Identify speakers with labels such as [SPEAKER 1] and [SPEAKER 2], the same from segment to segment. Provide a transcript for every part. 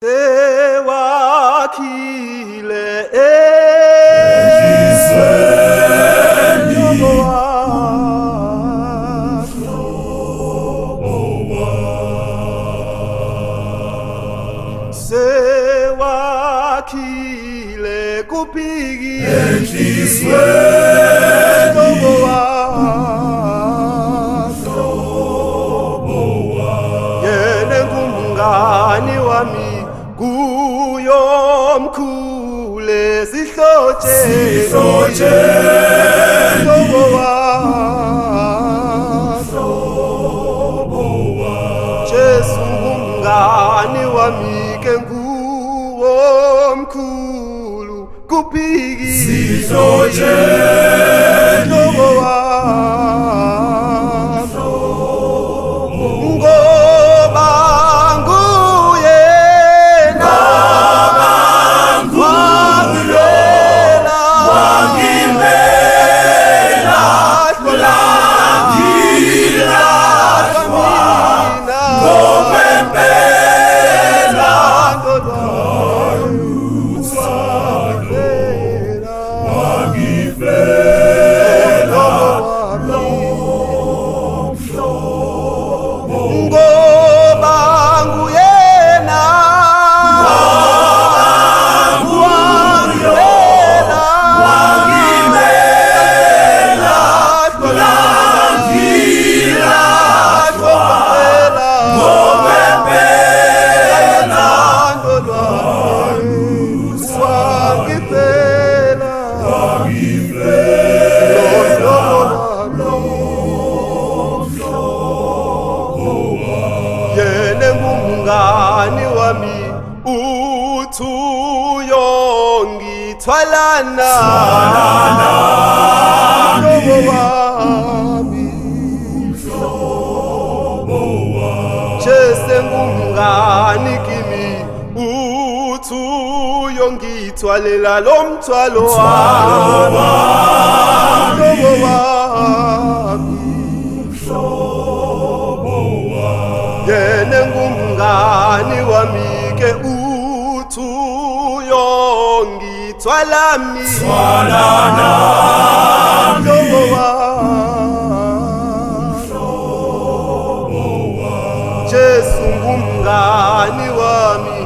[SPEAKER 1] Sewakhile Sewakhile kuphiki yena ngumngani wami kuyomkhule sihlotshe Jesu ngumngani wami ke nguwomkhulu kuphiki sihlotshe ngani wami uthuyongithwalana Jesu ngumngani kimi uthuyongithwalela lo mthwalo wami yena ngumngani wami ke uthuyongithwala mina Jesu ngumngani wami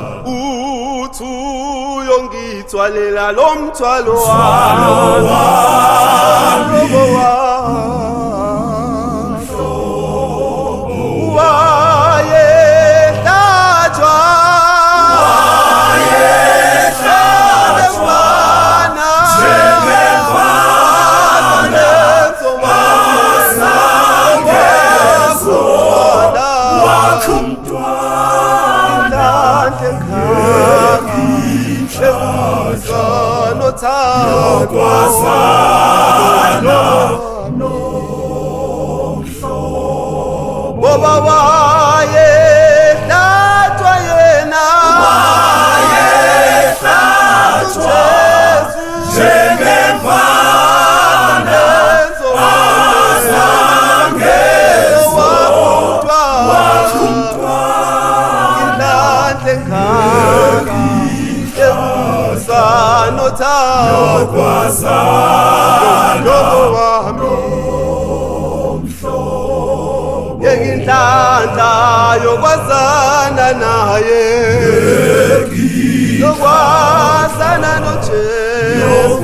[SPEAKER 1] uthuyongithwalela lo mthwalo wami Boba wayehlatshwa yena njengemfana wakhunjwa indlandla engaka Inhlanhla yokwazana naye yokwazana noJesu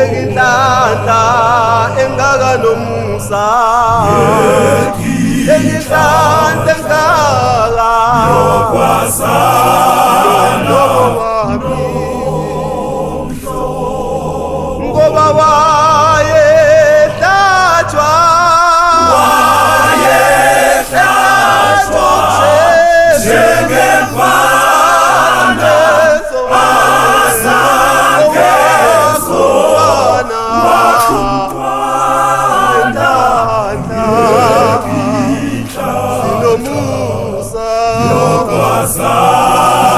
[SPEAKER 1] inhlanhla engaka nomusa inhlanhla engaka yokwazana ngoba wayehlatshwa njengemfana wakhunjwa indlandla sinomusa yokwazana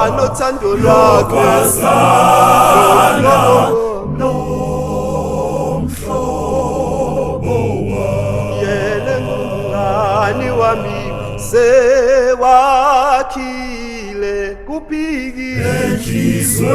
[SPEAKER 1] nothando lwakhe yena ngumngani wami sewakhile kuphikile enhlizweni